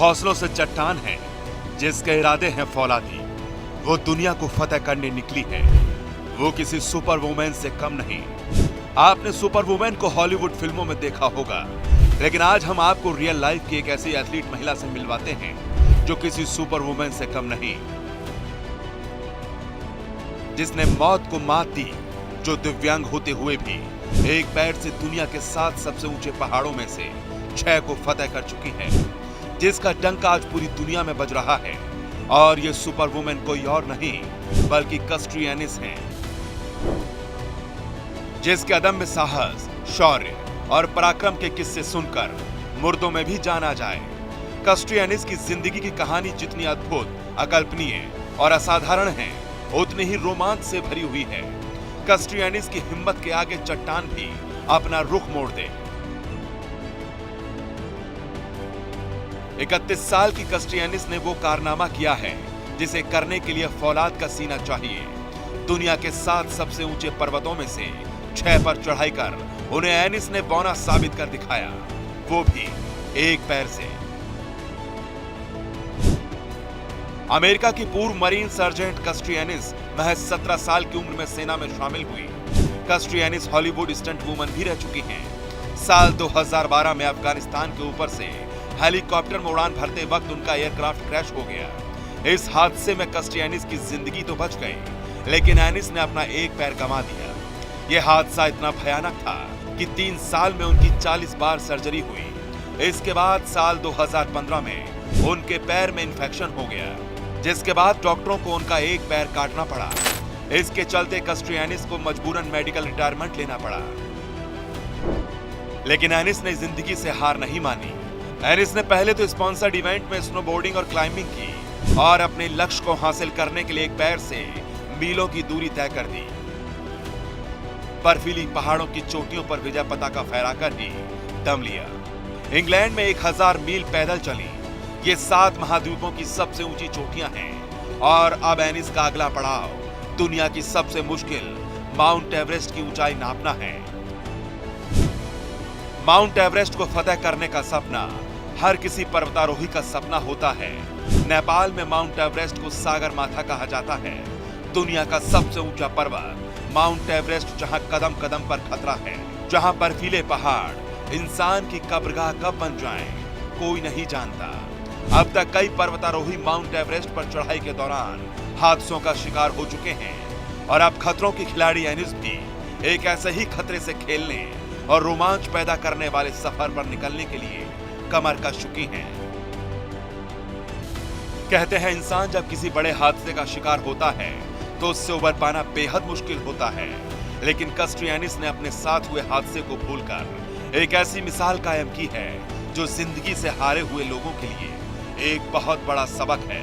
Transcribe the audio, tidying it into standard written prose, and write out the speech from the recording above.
हौसलों से चट्टान है, जिसके इरादे हैं फौलादी। वो दुनिया को फतेह करने निकली है। वो किसी सुपर वुमेन से कम नहीं। आपने सुपर वुमेन को हॉलीवुड फिल्मों में देखा होगा, लेकिन आज हम आपको रियल लाइफ की एक ऐसी एथलीट महिला से मिलवाते हैं जो किसी सुपर वुमेन से कम नहीं, जिसने मौत को मात दी, जो दिव्यांग होते हुए भी एक पैर से दुनिया के 7 सबसे ऊंचे पहाड़ों में से 6 को फतेह कर चुकी है, जिसका डंका आज पूरी दुनिया में बज रहा है। और ये सुपर वुमेन कोई और नहीं बल्कि कस्ट्री एनिस हैं, जिसके अदम्य साहस, शौर्य और पराक्रम के किस्से सुनकर मुर्दों में भी जान आ जाए। कस्ट्री एनिस की जिंदगी की कहानी जितनी अद्भुत, अकल्पनीय और असाधारण है, उतनी ही रोमांच से भरी हुई है। कस्ट्री एनिस की हिम्मत के आगे चट्टान भी अपना रुख मोड़ दे। 31 साल की कस्ट्री एनिस ने वो कारनामा किया है जिसे करने के लिए फौलाद का सीना चाहिए। दुनिया के 7 सबसे ऊंचे पर्वतों में से 6 पर चढ़ाई कर उन्हें एनिस ने बौना साबित कर दिखाया, वो भी एक पैर से। अमेरिका की पूर्व मरीन सर्जेंट कस्ट्री एनिस महज 17 साल की उम्र में सेना में शामिल हुई। कस्ट्री एनिस हॉलीवुड स्टंट वुमन भी रह चुकी हैं। साल 2012 में अफगानिस्तान के ऊपर से हेलीकॉप्टर में उड़ान भरते वक्त उनका एयरक्राफ्ट क्रैश हो गया। इस हादसे में कस्ट्री एनिस की जिंदगी तो बच गई, लेकिन एनिस ने अपना एक पैर गंवा दिया। यह हादसा इतना भयानक था कि 3 साल में उनकी 40 बार सर्जरी हुई। इसके बाद साल 2015 में उनके पैर में इंफेक्शन हो गया, जिसके बाद डॉक्टरों को उनका एक पैर काटना पड़ा। इसके चलते कस्ट्री एनिस को मजबूरन मेडिकल रिटायरमेंट लेना पड़ा। लेकिन एनिस ने जिंदगी से हार नहीं मानी। एनिस ने पहले तो स्पॉन्सर्ड इवेंट में स्नोबोर्डिंग और क्लाइंबिंग की और अपने लक्ष्य को हासिल करने के लिए एक पैर से मीलों की दूरी तय कर दी। बर्फीली पहाड़ों की चोटियों पर विजय पताका फहराकर ही दम लिया। इंग्लैंड में 1000 मील पैदल चली। ये 7 महाद्वीपों की सबसे ऊंची चोटियां हैं। और अब एनिस का अगला पड़ाव दुनिया की सबसे मुश्किल माउंट एवरेस्ट की ऊंचाई नापना है। माउंट एवरेस्ट को फतेह करने का सपना हर किसी पर्वतारोही का सपना होता है। नेपाल में माउंट एवरेस्ट को सागर माथा कहा जाता है। दुनिया का सबसे ऊंचा पर्वत माउंट एवरेस्ट, जहां कदम कदम पर खतरा है, जहां बर्फीले पहाड़ इंसान की कब्रगाह कब बन जाएं, कोई नहीं जानता। अब तक कई पर्वतारोही माउंट एवरेस्ट पर चढ़ाई के दौरान हादसों का शिकार हो चुके हैं और अब खतरों की खिलाड़ी एनिस भी एक ऐसे ही खतरे से खेलने और रोमांच पैदा करने वाले सफर पर निकलने के लिए कमर कस चुकी हैं। कहते हैं इंसान जब किसी बड़े हादसे का शिकार होता है तो उससे उबर पाना बेहद मुश्किल होता है, लेकिन कस्ट्री एनिस ने अपने साथ हुए हादसे को भूलकर एक ऐसी मिसाल कायम की है जो जिंदगी से हारे हुए लोगों के लिए एक बहुत बड़ा सबक है।